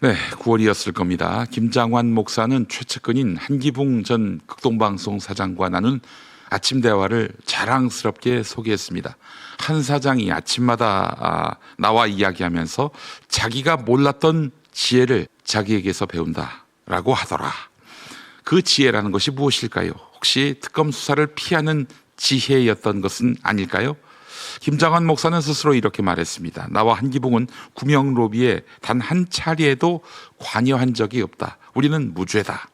네, 9월이었을 겁니다. 김장환 목사는 최측근인 한기붕 전 극동방송 사장과 나눈 아침 대화를 자랑스럽게 소개했습니다. 한 사장이 아침마다 나와 이야기하면서 자기가 몰랐던 지혜를 자기에게서 배운다라고 하더라. 그 지혜라는 것이 무엇일까요? 혹시 특검 수사를 피하는 지혜였던 것은 아닐까요? 김장환 목사는 스스로 이렇게 말했습니다. 나와 한기붕은 구명 로비에 단 한 차례에도 관여한 적이 없다. 우리는 무죄다.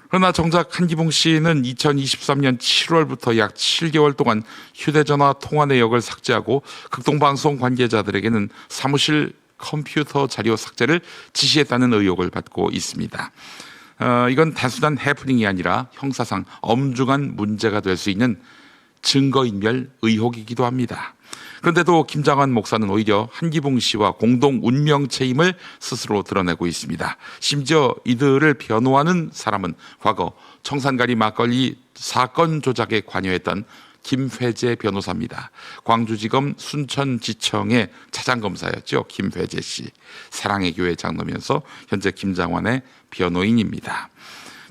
그러나 정작 한기붕 씨는 2023년 7월부터 약 7개월 동안 휴대전화 통화 내역을 삭제하고 극동방송 관계자들에게는 사무실 컴퓨터 자료 삭제를 지시했다는 의혹을 받고 있습니다. 이건 단순한 해프닝이 아니라 형사상 엄중한 문제가 될 수 있는 증거인멸 의혹이기도 합니다. 그런데도 김장환 목사는 오히려 한기붕 씨와 공동 운명체임을 스스로 드러내고 있습니다. 심지어 이들을 변호하는 사람은 과거 청산가리 막걸리 사건 조작에 관여했던 김회재 변호사입니다. 광주지검 순천지청의 차장검사였죠. 김회재 씨. 사랑의 교회 장로면서 현재 김장환의 변호인입니다.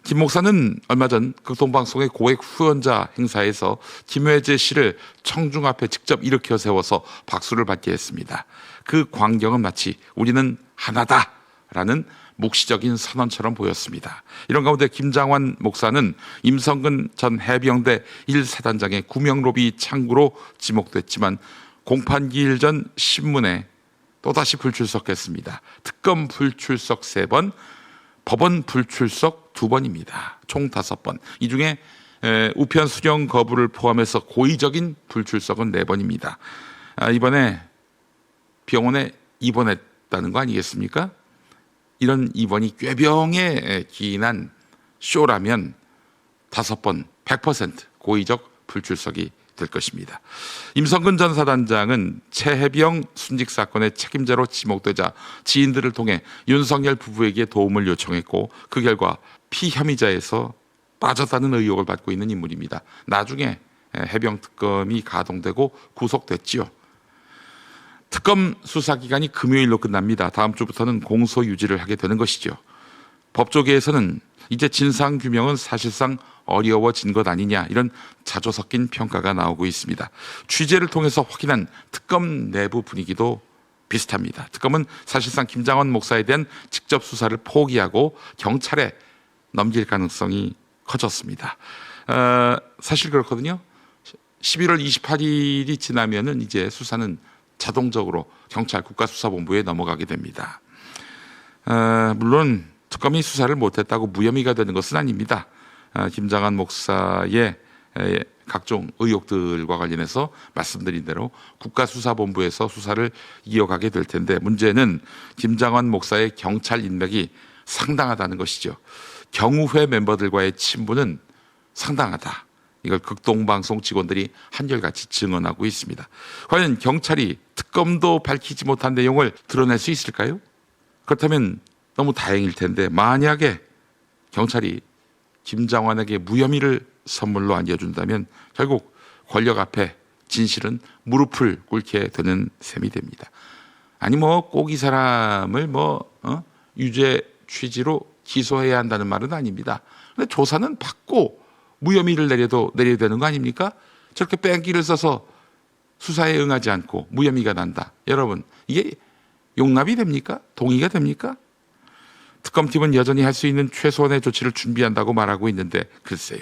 김 목사는 얼마 전 극동방송의 고액 후원자 행사에서 김회재 씨를 청중 앞에 직접 일으켜 세워서 박수를 받게 했습니다. 그 광경은 마치 우리는 하나다라는 묵시적인 선언처럼 보였습니다. 이런 가운데 김장환 목사는 임성근 전 해병대 1사단장의 구명로비 창구로 지목됐지만 공판기일 전 신문에 또다시 불출석했습니다. 특검 불출석 3번, 법원 불출석 2번입니다. 총 5번. 이 중에 우편 수령 거부를 포함해서 고의적인 불출석은 4번입니다. 이번에 병원에 입원했다는 거 아니겠습니까? 이런 입원이 꾀병에 기인한 쇼라면 5번 100% 고의적 불출석이 될 것입니다. 임성근 전 사단장은 최혜병 순직 사건의 책임자로 지목되자 지인들을 통해 윤석열 부부에게 도움을 요청했고 그 결과 피혐의자에서 빠졌다는 의혹을 받고 있는 인물입니다. 나중에 해병 특검이 가동되고 구속됐지요. 특검 수사기간이 금요일로 끝납니다. 다음 주부터는 공소유지를 하게 되는 것이죠. 법조계에서는 이제 진상규명은 사실상 어려워진 것 아니냐, 이런 자조 섞인 평가가 나오고 있습니다. 취재를 통해서 확인한 특검 내부 분위기도 비슷합니다. 특검은 사실상 김장환 목사에 대한 직접 수사를 포기하고 경찰에 넘길 가능성이 커졌습니다. 사실 그렇거든요. 11월 28일이 지나면은 이제 수사는 자동적으로 경찰 국가수사본부에 넘어가게 됩니다. 물론 특검이 수사를 못했다고 무혐의가 되는 것은 아닙니다. 김장환 목사의 각종 의혹들과 관련해서 말씀드린 대로 국가수사본부에서 수사를 이어가게 될 텐데, 문제는 김장환 목사의 경찰 인맥이 상당하다는 것이죠. 경우회 멤버들과의 친분은 상당하다. 이걸 극동방송 직원들이 한결같이 증언하고 있습니다. 과연 경찰이 특검도 밝히지 못한 내용을 드러낼 수 있을까요? 그렇다면 너무 다행일 텐데, 만약에 경찰이 김장환에게 무혐의를 선물로 안겨준다면 결국 권력 앞에 진실은 무릎을 꿇게 되는 셈이 됩니다. 아니 꼭 이 사람을 유죄 취지로 기소해야 한다는 말은 아닙니다. 근데 조사는 받고 무혐의를 내려야 되는 거 아닙니까? 저렇게 뺑기를 써서 수사에 응하지 않고 무혐의가 난다. 여러분, 이게 용납이 됩니까? 동의가 됩니까? 특검팀은 여전히 할 수 있는 최소한의 조치를 준비한다고 말하고 있는데 글쎄요.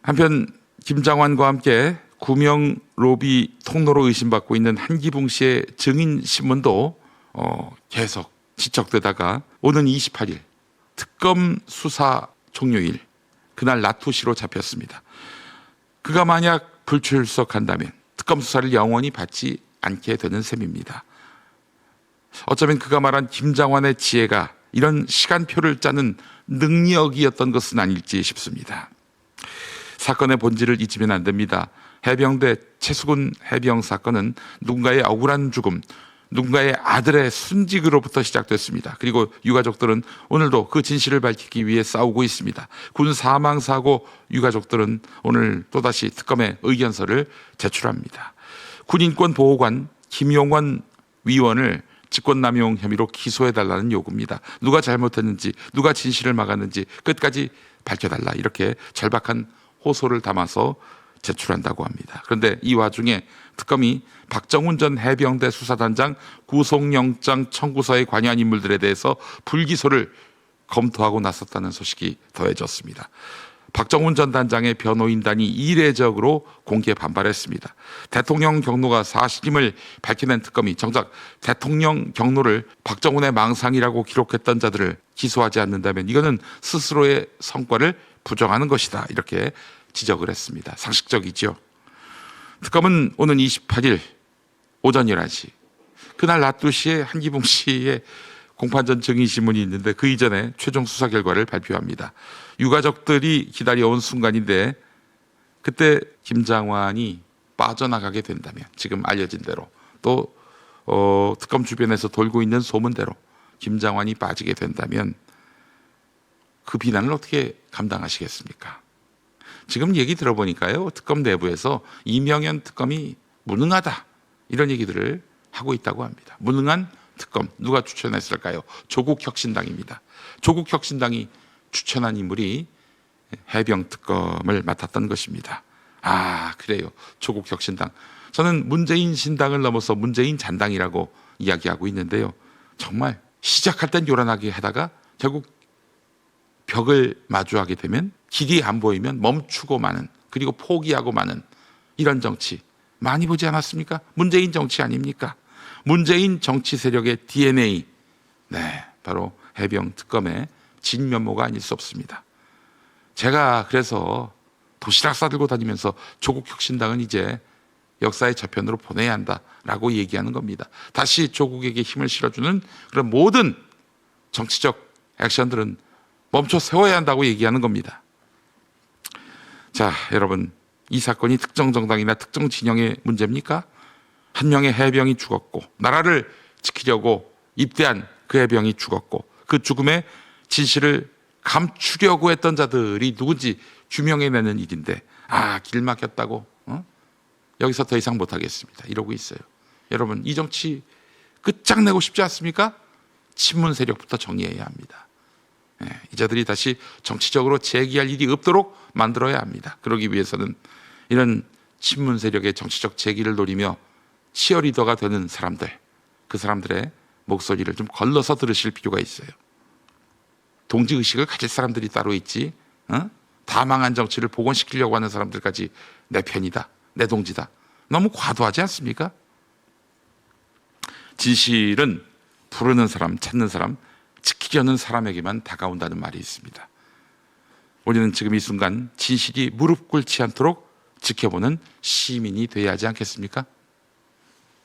한편 김장환과 함께 구명 로비 통로로 의심받고 있는 한기붕 씨의 증인 신문도 계속 지적되다가 오는 28일 특검 수사 종료일, 그날 낮 2시로 잡혔습니다. 그가 만약 불출석한다면 특검 수사를 영원히 받지 않게 되는 셈입니다. 어쩌면 그가 말한 김장환의 지혜가 이런 시간표를 짜는 능력이었던 것은 아닐지 싶습니다. 사건의 본질을 잊으면 안 됩니다. 해병대 최수근 해병 사건은 누군가의 억울한 죽음, 누군가의 아들의 순직으로부터 시작됐습니다. 그리고 유가족들은 오늘도 그 진실을 밝히기 위해 싸우고 있습니다. 군 사망 사고 유가족들은 오늘 또다시 특검에 의견서를 제출합니다. 군인권 보호관 김용원 위원을 직권남용 혐의로 기소해달라는 요구입니다. 누가 잘못했는지, 누가 진실을 막았는지 끝까지 밝혀달라, 이렇게 절박한 호소를 담아서 제출한다고 합니다. 그런데 이 와중에 특검이 박정훈 전 해병대 수사단장 구속영장 청구서에 관여한 인물들에 대해서 불기소를 검토하고 나섰다는 소식이 더해졌습니다. 박정훈 전 단장의 변호인단이 이례적으로 공개 반발했습니다. 대통령 경로가 사실임을 밝혀낸 특검이 정작 대통령 경로를 박정훈의 망상이라고 기록했던 자들을 기소하지 않는다면 이거는 스스로의 성과를 부정하는 것이다, 이렇게 지적을 했습니다. 상식적이죠. 특검은 오는 28일 오전 11시, 그날 낮 2시에 한기붕 씨의 공판전 증인신문이 있는데 그 이전에 최종 수사 결과를 발표합니다. 유가족들이 기다려온 순간인데 그때 김장환이 빠져나가게 된다면, 지금 알려진 대로 또 특검 주변에서 돌고 있는 소문대로 김장환이 빠지게 된다면 그 비난을 어떻게 감당하시겠습니까? 지금 얘기 들어보니까요, 특검 내부에서 이명현 특검이 무능하다, 이런 얘기들을 하고 있다고 합니다. 무능한 특검, 누가 추천했을까요? 조국혁신당입니다. 조국혁신당이 추천한 인물이 해병특검을 맡았던 것입니다. 아, 그래요. 조국혁신당. 저는 문재인 신당을 넘어서 문재인 잔당이라고 이야기하고 있는데요, 정말 시작할 땐 요란하게 하다가 결국 벽을 마주하게 되면 길이 안 보이면 멈추고 마는, 그리고 포기하고 마는, 이런 정치 많이 보지 않았습니까? 문재인 정치 아닙니까? 문재인 정치 세력의 DNA, 네, 바로 해병특검의 진면모가 아닐 수 없습니다. 제가 그래서 도시락 싸들고 다니면서 조국혁신당은 이제 역사의 저편으로 보내야 한다라고 얘기하는 겁니다. 다시 조국에게 힘을 실어주는 그런 모든 정치적 액션들은 멈춰 세워야 한다고 얘기하는 겁니다. 자, 여러분, 이 사건이 특정 정당이나 특정 진영의 문제입니까? 한 명의 해병이 죽었고, 나라를 지키려고 입대한 그 해병이 죽었고, 그 죽음의 진실을 감추려고 했던 자들이 누군지 규명해내는 일인데, 아, 길 막혔다고 여기서 더 이상 못하겠습니다, 이러고 있어요. 여러분, 이 정치 끝장내고 싶지 않습니까? 친문 세력부터 정리해야 합니다. 이 자들이 다시 정치적으로 재기할 일이 없도록 만들어야 합니다. 그러기 위해서는 이런 친문 세력의 정치적 재기를 노리며 치어리더가 되는 사람들, 그 사람들의 목소리를 좀 걸러서 들으실 필요가 있어요. 동지의식을 가질 사람들이 따로 있지, 다 망한 정치를 복원시키려고 하는 사람들까지 내 편이다, 내 동지다, 너무 과도하지 않습니까? 진실은 부르는 사람, 찾는 사람, 지키려는 사람에게만 다가온다는 말이 있습니다. 우리는 지금 이 순간 진실이 무릎 꿇지 않도록 지켜보는 시민이 되어야 하지 않겠습니까?